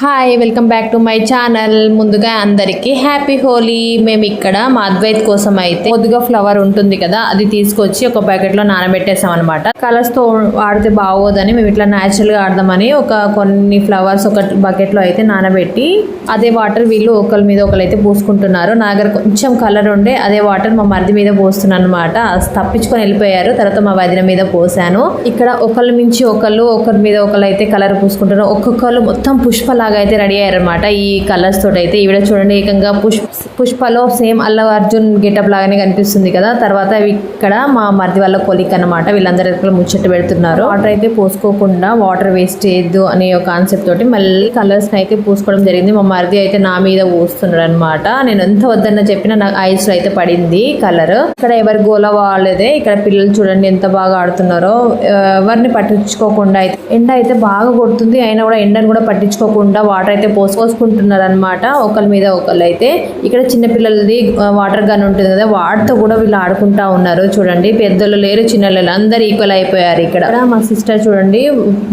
Hi, welcome back to my channel. ముందుగా అందరికీ happy Holi. మేము ఇక్కడ మా అద్వైత్ కోసం అయితే కొద్దిగా ఫ్లవర్ ఉంటుంది కదా, అది తీసుకొచ్చి ఒక బకెట్ లో నానబెట్టేసాం అనమాట. కలర్స్ తో ఆడితే బాగోదని మేము ఇట్లా న్యాచురల్ గా ఆడదామని కొన్ని ఫ్లవర్స్ ఒక బకెట్ లో అయితే నానబెట్టి అదే వాటర్ వీళ్ళు ఒకరి మీద ఒకరు అయితే పోసుకుంటున్నారు. నా దగ్గర కొంచెం కలర్ ఉండే అదే వాటర్ మా మరిది మీద పోస్తున్నాను అనమాట. తప్పించుకొని వెళ్ళిపోయారు. తర్వాత మా వదిన మీద పోసాను. ఇక్కడ ఒకరి మించి ఒకరి మీద ఒకరు అయితే కలర్ పూసుకుంటారు. ఒక్కొక్కరు మొత్తం పుష్పలాగా అయితే రెడీ అయ్యారనమాట ఈ కలర్స్ తోటి. అయితే ఈవిడ చూడండి, ఏకంగా పుష్పలో సేమ్ అల్లు అర్జున్ గెటప్ లాగానే కనిపిస్తుంది కదా. తర్వాత ఇక్కడ మా మరిది వాళ్ళ కొలిక్ అనమాట. వీళ్ళందరూ ముచ్చట పెడుతున్నారు. వాటర్ అయితే పోసుకోకుండా వాటర్ వేస్ట్ చేయొద్దు అనే ఒక కాన్సెప్ట్ తోటి మళ్ళీ కలర్స్ అయితే పూసుకోవడం జరిగింది. మా మరిది అయితే నా మీద పోస్తున్నాడు అనమాట. నేను ఎంత వద్దన్న చెప్పినా నాకు ఐస్ లో అయితే పడింది కలర్. ఇక్కడ ఎవరి గోల వాళ్ళదే. ఇక్కడ పిల్లలు చూడండి ఎంత బాగా ఆడుతున్నారో. ఎవరిని పట్టించుకోకుండా అయితే ఎండ అయితే బాగా కొడుతుంది, అయినా కూడా ఎండను కూడా పట్టించుకోకుండా వాటర్ అయితే పోసుకుంటున్నారు అనమాట. ఒకరి మీద ఒకళ్ళు అయితే. ఇక్కడ చిన్నపిల్లలది వాటర్ గన్ ఉంటుంది కదా, వాటితో కూడా వీళ్ళు ఆడుకుంటా ఉన్నారు. చూడండి, పెద్దలు లేరు చిన్నలు అందరు ఈక్వల్ అయిపోయారు. ఇక్కడ మా సిస్టర్ చూడండి,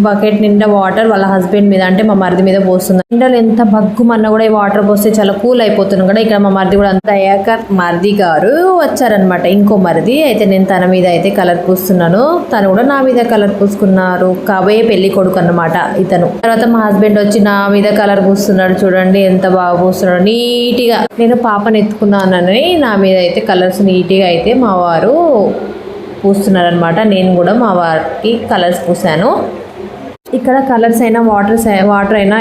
బకెట్ నిండా వాటర్ వాళ్ళ హస్బెండ్ మీద అంటే మా మరిది మీద పోస్తుంది. ఎండలు ఎంత బగ్గుమన్నా కూడా ఈ వాటర్ పోస్తే చాలా కూల్ అయిపోతుంది కదా. ఇక్కడ మా మరిది కూడా అంత అయ్యాక మరిది గారు వచ్చారనమాట. ఇంకో మరిది అయితే నేను తన మీద అయితే కలర్ పూస్తున్నాను, తను కూడా నా మీద కలర్ పూసుకున్నారు. కాబోయే పెళ్లి కొడుకు అన్నమాట ఇతను. తర్వాత మా హస్బెండ్ వచ్చి నా మీద కలర్ పూస్తున్నాడు. చూడండి ఎంత బాగా పూస్తున్నాడు నీట్గా. నేను పాపను ఎత్తుకున్నానని నా మీద అయితే కలర్స్ నీట్గా అయితే మా వారు పూస్తున్నారు అనమాట. నేను కూడా మా వారికి కలర్స్ పూసాను. ఇక్కడ కలర్స్ అయినా వాటర్ అయినా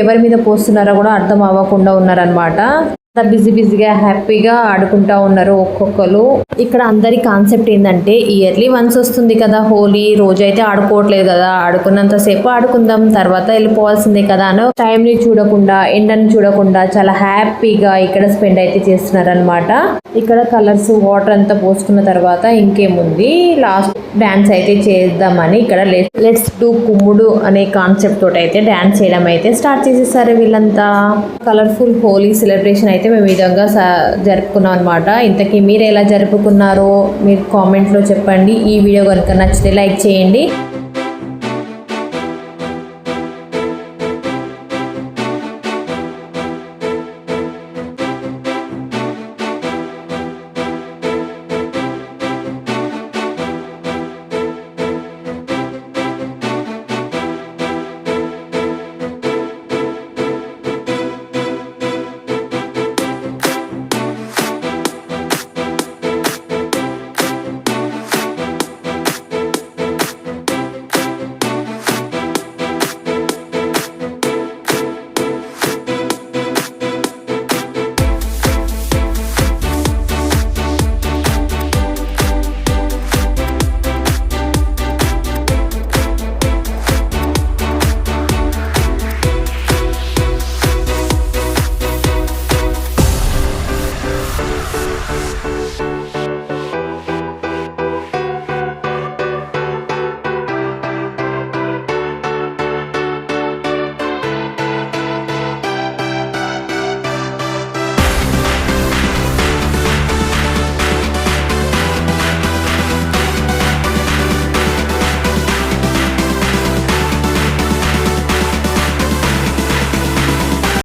ఎవరి మీద పోస్తున్నారో కూడా అర్థం అవ్వకుండా ఉన్నారనమాట. బిజీగా హ్యాపీగా ఆడుకుంటా ఉన్నారు ఒక్కొక్కరు. ఇక్కడ అందరి కాన్సెప్ట్ ఏంటంటే ఇయర్లీ వన్స్ వస్తుంది కదా హోలీ, రోజైతే ఆడుకోవట్లేదు కదా, ఆడుకున్నంత సేపు ఆడుకుందాం, తర్వాత వెళ్ళిపోవాల్సిందే కదా అని టైం ని చూడకుండా ఎండని చూడకుండా చాలా హ్యాపీగా ఇక్కడ స్పెండ్ అయితే చేస్తున్నారు అనమాట. ఇక్కడ కలర్స్ వాటర్ అంతా పోసుకున్న తర్వాత ఇంకేముంది, లాస్ట్ డాన్స్ అయితే చేద్దామని ఇక్కడ లెట్స్ డూ కుమ్ముడు అనే కాన్సెప్ట్ తోటి అయితే డాన్స్ చేయడం అయితే స్టార్ట్ చేసేసారు వీళ్ళంతా. కలర్ఫుల్ హోలీ సెలబ్రేషన్ అయితే మేము ఈ విధంగా జరుపుకున్నాం అనమాట. ఇంతకీ మీరు ఎలా జరుపుకున్నారో మీరు కామెంట్లో చెప్పండి. ఈ వీడియో కనుక నచ్చితే లైక్ చేయండి.